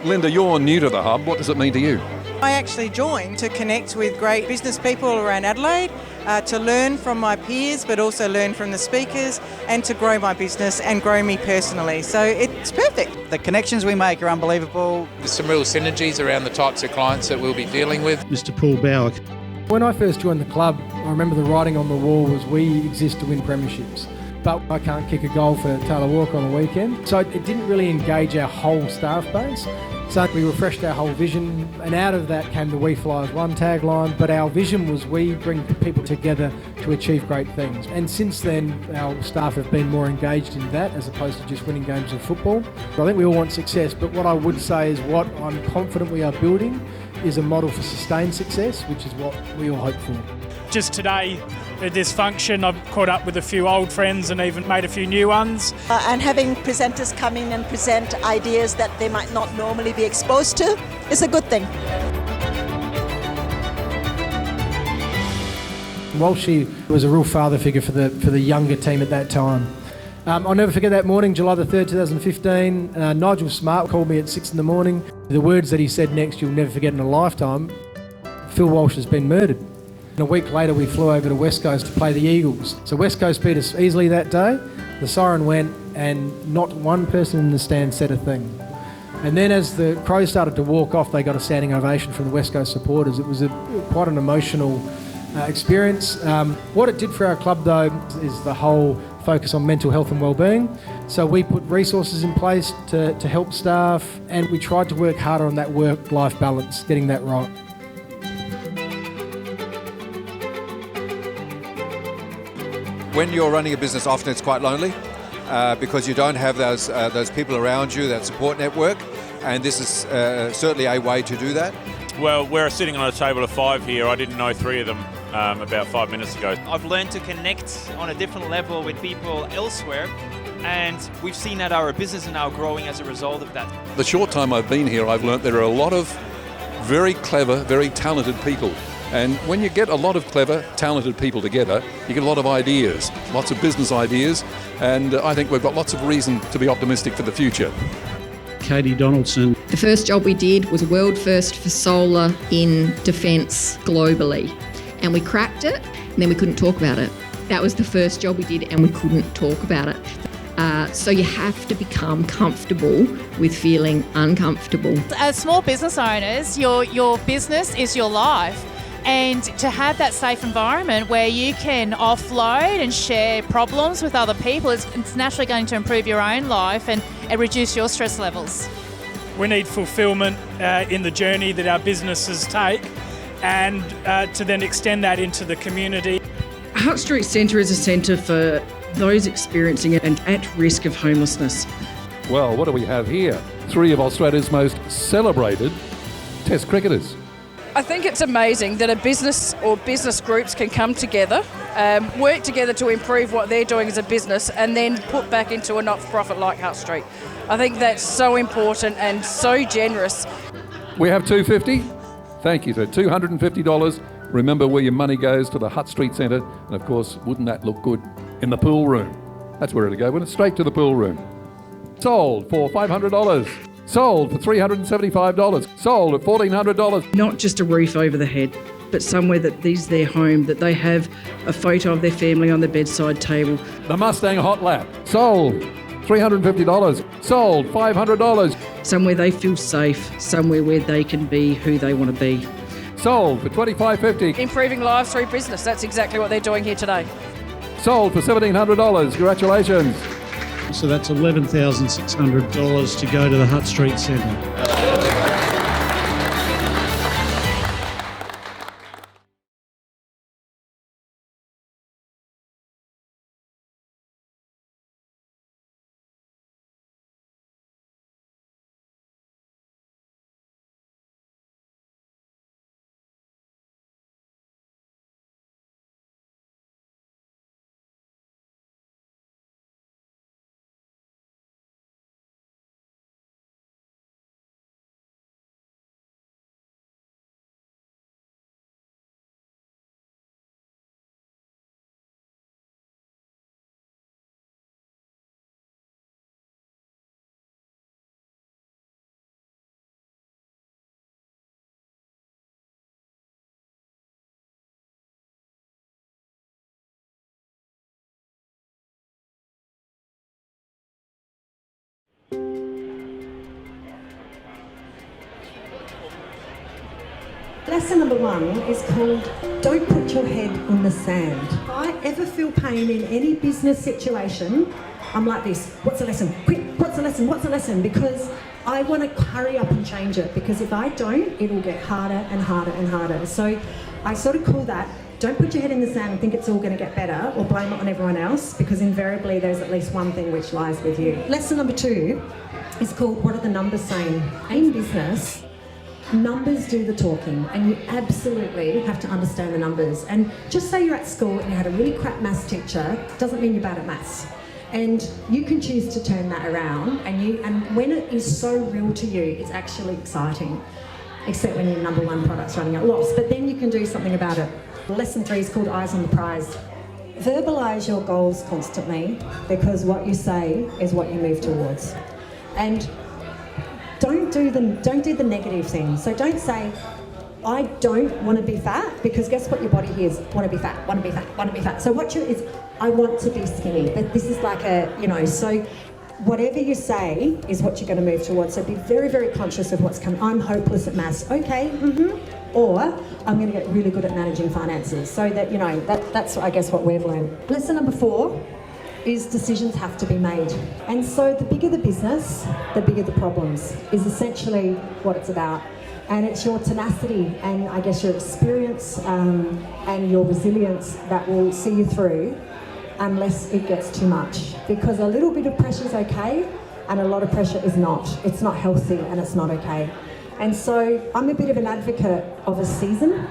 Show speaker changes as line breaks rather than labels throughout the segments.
Linda, you're new to the Hub. What does it mean to you?
I actually joined to connect with great business people around Adelaide, to learn from my peers, but also learn from the speakers and to grow my business and grow me personally. So it's perfect.
The connections we make are unbelievable.
There's some real synergies around the types of clients that we'll be dealing with.
Mr. Paul Bauer.
When I first joined the club, I remember the writing on the wall was we exist to win premierships. But I can't kick a goal for Taylor Walker on the weekend. So it didn't really engage our whole staff base. So we refreshed our whole vision, and out of that came the We Fly as One tagline. But our vision was we bring people together to achieve great things. And since then, our staff have been more engaged in that as opposed to just winning games of football. I think we all want success, but what I would say is what I'm confident we are building is a model for sustained success, which is what we all hope for.
Just today at this function, I've caught up with a few old friends and even made a few new ones.
And having presenters come in and present ideas that they might not normally be exposed to is a good thing.
Walshy was a real father figure for the younger team at that time. I'll never forget that morning, July the 3rd, 2015. Nigel Smart called me at 6 in the morning. The words that he said next, you'll never forget in a lifetime. Phil Walsh has been murdered. And a week later, we flew over to West Coast to play the Eagles. So West Coast beat us easily that day. The siren went and not one person in the stand said a thing. And then as the Crows started to walk off, they got a standing ovation from the West Coast supporters. It was quite an emotional experience. What it did for our club, though, is the whole focus on mental health and wellbeing. So we put resources in place to help staff, and we tried to work harder on that work-life balance, getting that right.
When you're running a business, often it's quite lonely because you don't have those people around you, that support network, and this is certainly a way to do that.
Well, we're sitting on a table of 5 here. I didn't know 3 of them about 5 minutes ago.
I've learned to connect on a different level with people elsewhere, and we've seen that our business is now growing as a result of that.
The short time I've been here, I've learnt there are a lot of very clever, very talented people. And when you get a lot of clever, talented people together, you get a lot of ideas, lots of business ideas, and I think we've got lots of reason to be optimistic for the future.
Katie Donaldson.
The first job we did was world first for solar in defence globally. And we cracked it, and then we couldn't talk about it. That was the first job we did, and we couldn't talk about it. So you have to become comfortable with feeling uncomfortable.
As small business owners, your business is your life. And to have that safe environment where you can offload and share problems with other people, it's naturally going to improve your own life and reduce your stress levels.
We need fulfilment in the journey that our businesses take, and to then extend that into the community.
Hutt Street Centre is a centre for those experiencing and at risk of homelessness.
Well, what do we have here? 3 of Australia's most celebrated Test cricketers.
I think it's amazing that a business or business groups can come together, work together to improve what they're doing as a business, and then put back into a not-for-profit like Hutt Street. I think that's so important and so generous.
We have $250. Thank you, sir. $250. Remember where your money goes, to the Hutt Street Centre. And of course, wouldn't that look good in the pool room? That's where it'll go, wouldn't it? Straight to the pool room. Sold for $500. Sold for $375. Sold at $1,400.
Not just a roof over the head, but somewhere that is their home, that they have a photo of their family on the bedside table.
The Mustang Hot Lap. Sold $350. Sold $500.
Somewhere they feel safe, somewhere where they can be who they want to be.
Sold for $2,550.
Improving lives through business, that's exactly what they're doing here today.
Sold for $1,700. Congratulations.
So that's $11,600 to go to the Hutt Street Centre.
Lesson number 1 is called Don't Put Your Head in the Sand. If I ever feel pain in any business situation, I'm like this: what's the lesson? Quick, what's the lesson? What's the lesson? Because I want to hurry up and change it, because if I don't, it'll get harder and harder and harder. So I sort of call that, don't put your head in the sand and think it's all going to get better or blame it on everyone else, because invariably there's at least one thing which lies with you. Lesson number 2 is called What Are the Numbers Saying? In business, numbers do the talking, and you absolutely have to understand the numbers. And just say you're at school and you had a really crap maths teacher, doesn't mean you're bad at maths. And you can choose to turn that around, and when it is so real to you, it's actually exciting, except when your number 1 product's running at loss. But then you can do something about it. Lesson 3 is called Eyes on the Prize. Verbalise your goals constantly, because what you say is what you move towards. And don't do the negative thing. So don't say, I don't want to be fat, because guess what your body hears? Want to be fat, want to be fat, want to be fat. So what is, I want to be skinny. But this is like so whatever you say is what you're going to move towards. So be very, very conscious of what's coming. I'm hopeless at maths. Okay, Or I'm going to get really good at managing finances. So that, that's I guess what we've learned. Lesson number 4 is decisions have to be made. And so the bigger the business, the bigger the problems, is essentially what it's about. And it's your tenacity and I guess your experience and your resilience that will see you through, unless it gets too much. Because a little bit of pressure is okay, and a lot of pressure is not. It's not healthy and it's not okay. And so I'm a bit of an advocate of a season.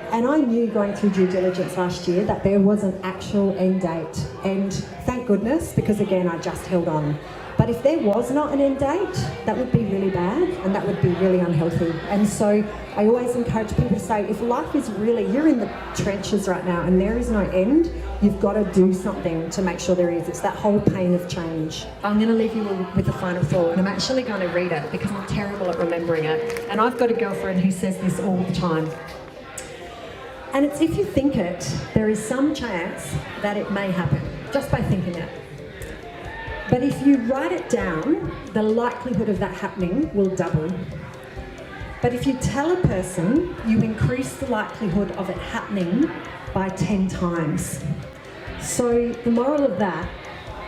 And I knew going through due diligence last year that there was an actual end date. And thank goodness, because again, I just held on. But if there was not an end date, that would be really bad and that would be really unhealthy. And so I always encourage people to say, if life is really, you're in the trenches right now and there is no end, you've got to do something to make sure there is. It's that whole pain of change. I'm going to leave you with a final thought, and I'm actually going to read it because I'm terrible at remembering it. And I've got a girlfriend who says this all the time. And it's, if you think it, there is some chance that it may happen, just by thinking it. But if you write it down, the likelihood of that happening will double. But if you tell a person, you increase the likelihood of it happening by 10 times. So the moral of that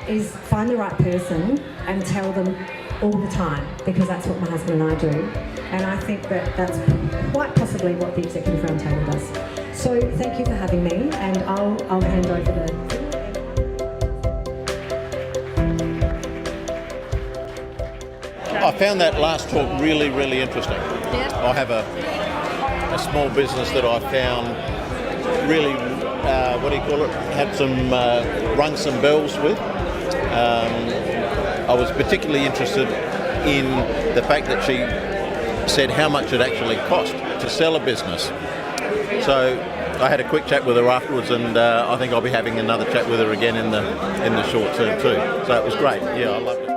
is find the right person and tell them all the time, because that's what my husband and I do. And I think that that's quite possibly what the Executive Roundtable does. So thank you for having me, and I'll hand over the...
I found that last talk really, really interesting. Yeah. I have a small business that I found really, had some, rung some bells with. I was particularly interested in the fact that she said how much it actually cost to sell a business. So I had a quick chat with her afterwards, and I think I'll be having another chat with her again in the short term too. So it was great. Yeah, I loved it.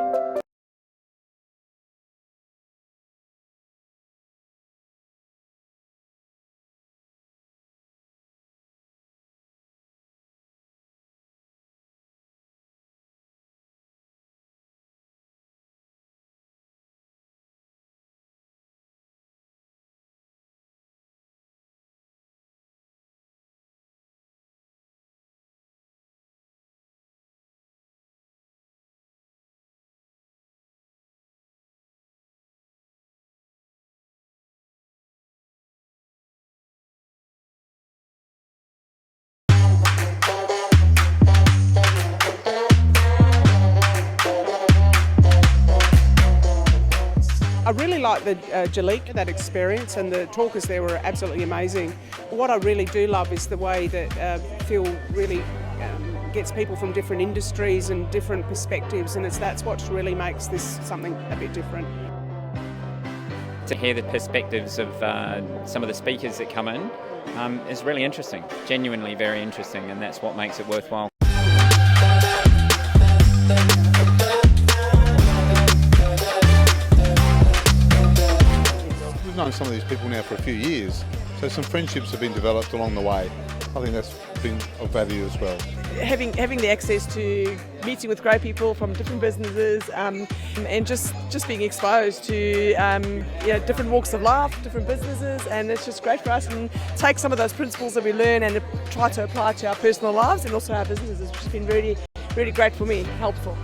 I really like the Jalik, that experience, and the talkers there were absolutely amazing. What I really do love is the way that Phil really gets people from different industries and different perspectives, and that's what really makes this something a bit different.
To hear the perspectives of some of the speakers that come in is really interesting, genuinely very interesting, and that's what makes it worthwhile.
We've known some of these people now for a few years, so some friendships have been developed along the way. I think that's been of value as well.
Having the access to meeting with great people from different businesses and just being exposed to different walks of life, different businesses, and it's just great for us, and take some of those principles that we learn and try to apply to our personal lives and also our businesses, which has been really, really great for me, helpful.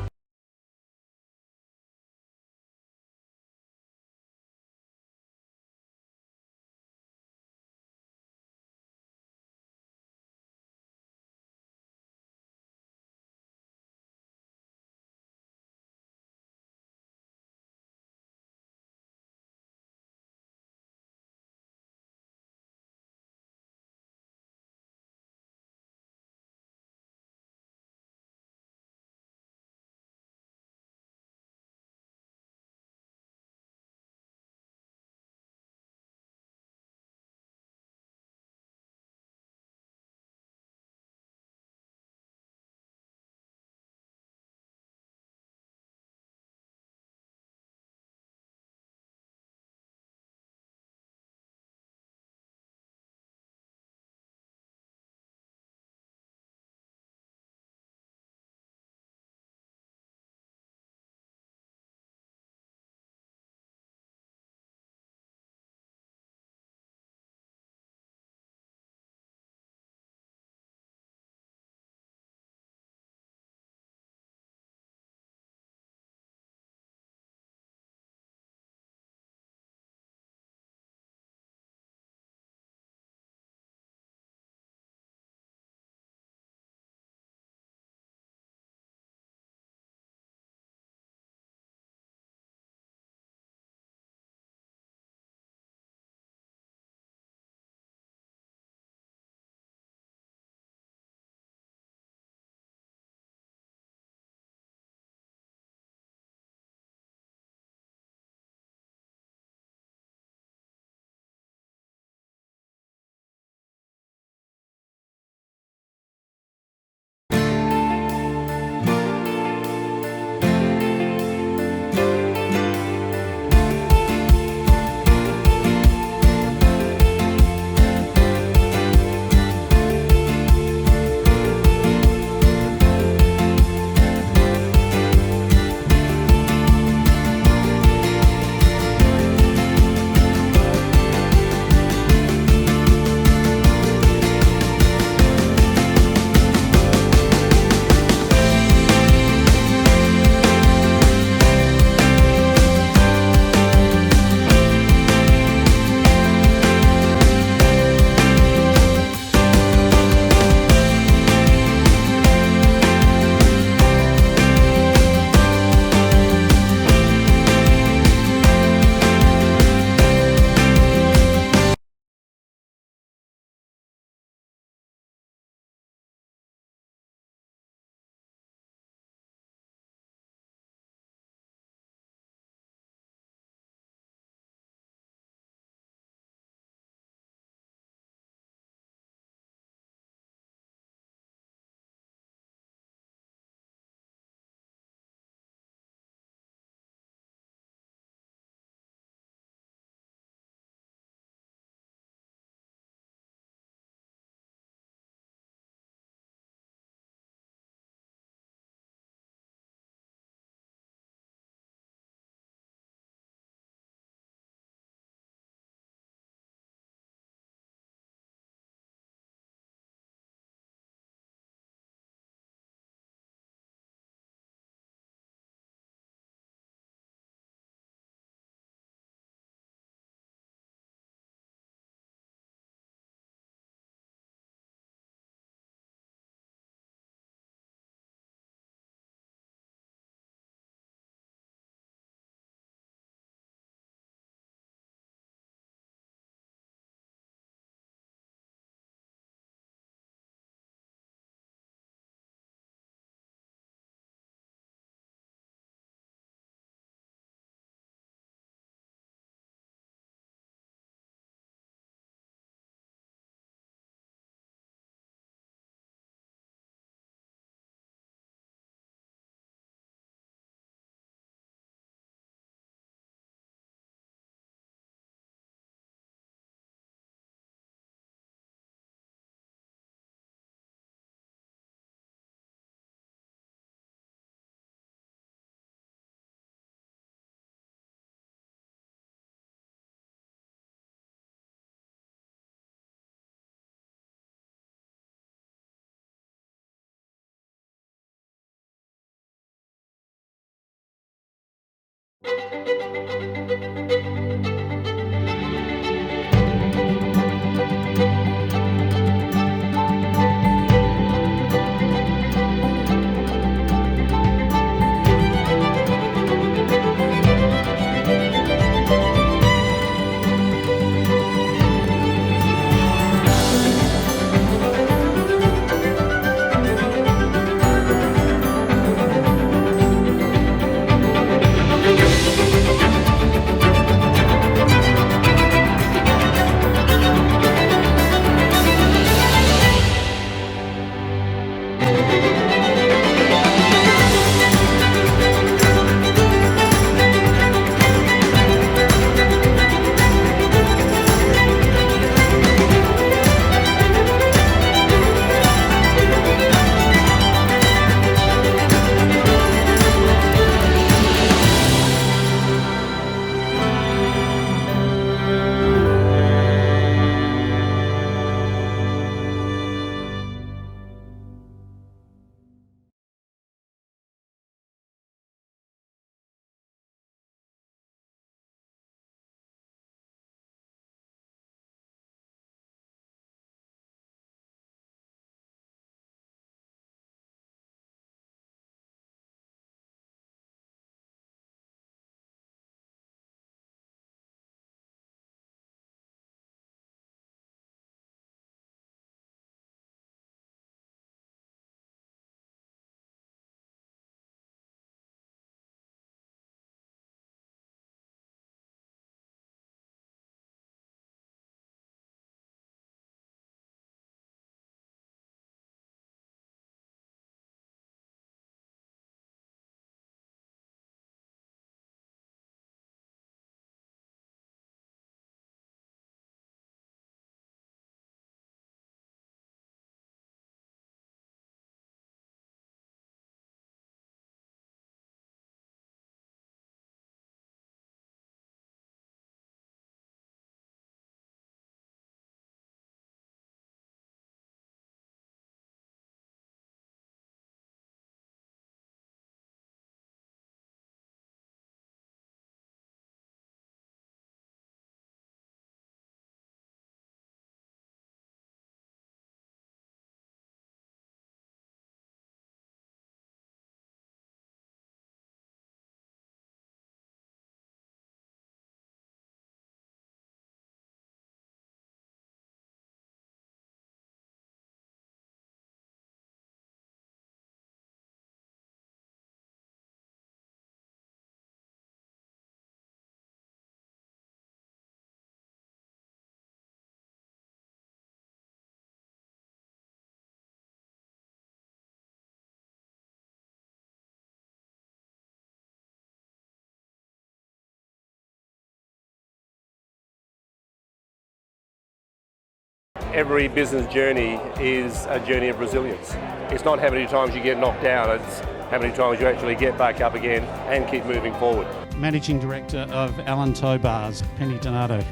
Every business journey is a journey of resilience. It's not how many times you get knocked down, it's how many times you actually get back up again and keep moving forward.
Managing Director of Allen Tow Bars, Penny Donato.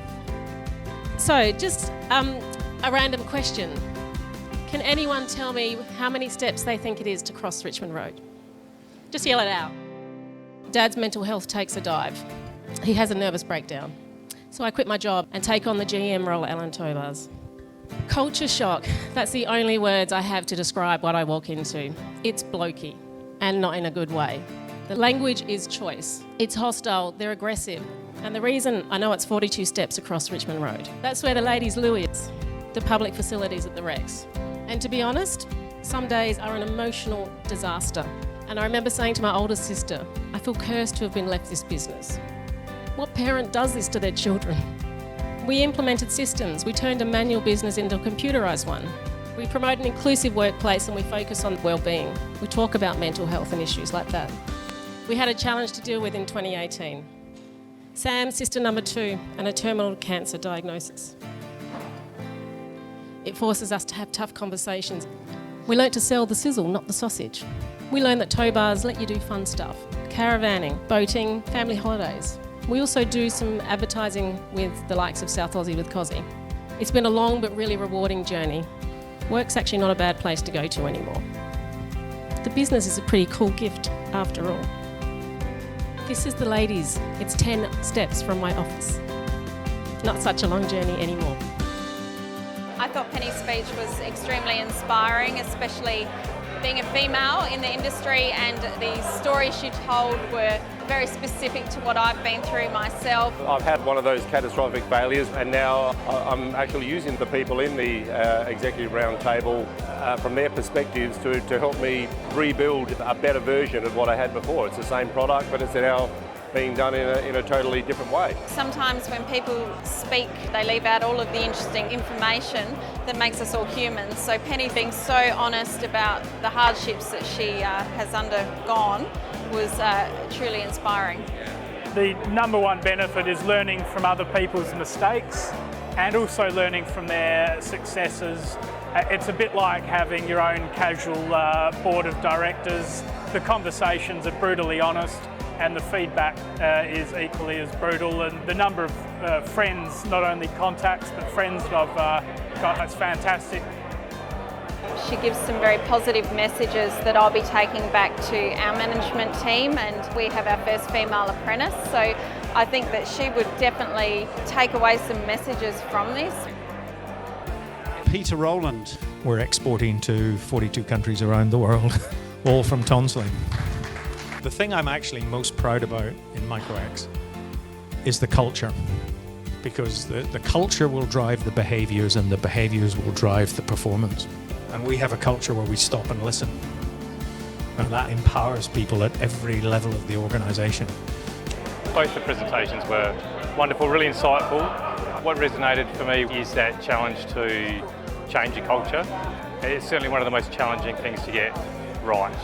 So, just a random question. Can anyone tell me how many steps they think it is to cross Richmond Road? Just yell it out. Dad's mental health takes a dive. He has a nervous breakdown. So I quit my job and take on the GM role at Allen Tow Bars. Culture shock. That's the only words I have to describe what I walk into. It's blokey, and not in a good way. The language is choice. It's hostile, they're aggressive. And the reason I know it's 42 steps across Richmond Road. That's where the ladies' loo is, the public facilities at the Rex. And to be honest, some days are an emotional disaster. And I remember saying to my oldest sister, I feel cursed to have been left this business. What parent does this to their children? We implemented systems. We turned a manual business into a computerised one. We promote an inclusive workplace and we focus on well-being. We talk about mental health and issues like that. We had a challenge to deal with in 2018. Sam, sister number 2, and a terminal cancer diagnosis. It forces us to have tough conversations. We learnt to sell the sizzle, not the sausage. We learned that tow bars let you do fun stuff. Caravanning, boating, family holidays. We also do some advertising with the likes of South Aussie with Cozzy. It's been a long but really rewarding journey. Work's actually not a bad place to go to anymore. The business is a pretty cool gift after all. This is the ladies. It's 10 steps from my office. Not such a long journey anymore.
I thought Penny's speech was extremely inspiring, especially being a female in the industry, and the stories she told were very specific to what I've been through myself.
I've had one of those catastrophic failures, and now I'm actually using the people in the Executive Roundtable from their perspectives to help me rebuild a better version of what I had before. It's the same product, but it's now being done in a totally different way.
Sometimes when people speak, they leave out all of the interesting information that makes us all human. So Penny being so honest about the hardships that she has undergone was truly inspiring.
The number one benefit is learning from other people's mistakes and also learning from their successes. It's a bit like having your own casual board of directors. The conversations are brutally honest, and the feedback is equally as brutal, and the number of friends, not only contacts but friends that I've got, it's fantastic.
She gives some very positive messages that I'll be taking back to our management team, and we have our first female apprentice, so I think that she would definitely take away some messages from this.
Peter Rowland. We're exporting to 42 countries around the world, all from tonsilling. The thing I'm actually most proud about in MicroX is the culture, because the culture will drive the behaviours and the behaviours will drive the performance. And we have a culture where we stop and listen. And that empowers people at every level of the organisation.
Both the presentations were wonderful, really insightful. What resonated for me is that challenge to change a culture. It's certainly one of the most challenging things to get right.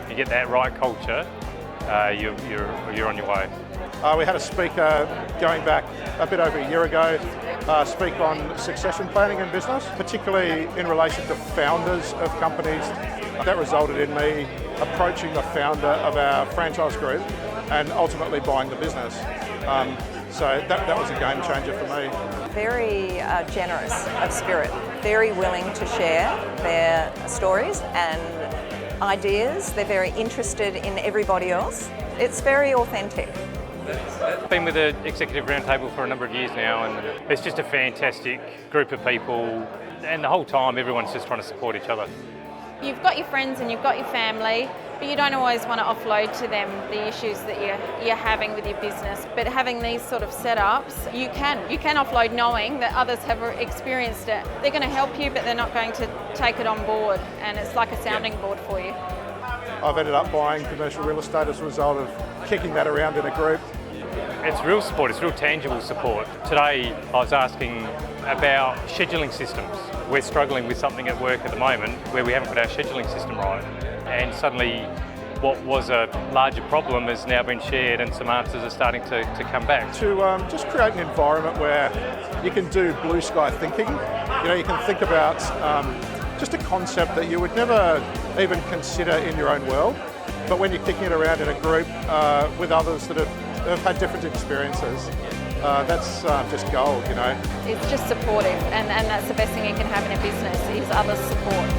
You get that right culture, you're on your way.
We had a speaker going back a bit over a year ago speak on succession planning in business, particularly in relation to founders of companies. That resulted in me approaching the founder of our franchise group and ultimately buying the business. So that was a game changer for me.
Very generous of spirit, very willing to share their stories and ideas. They're very interested in everybody else. It's very authentic.
I've been with the Executive Roundtable for a number of years now, and it's just a fantastic group of people, and the whole time everyone's just trying to support each other.
You've got your friends and you've got your family, but you don't always want to offload to them the issues that you're having with your business. But having these sort of setups, you can offload knowing that others have experienced it. They're going to help you, but they're not going to take it on board, and it's like a sounding board for you.
I've ended up buying commercial real estate as a result of kicking that around in a group.
It's real support, it's real tangible support. Today I was asking about scheduling systems. We're struggling with something at work at the moment where we haven't got our scheduling system right. And suddenly what was a larger problem has now been shared and some answers are starting to come back.
To just create an environment where you can do blue sky thinking. You know, you can think about just a concept that you would never even consider in your own world. But when you're kicking it around in a group with others that have had different experiences, that's just gold, you know.
It's just supportive, and that's the best thing you can have in a business is others' support.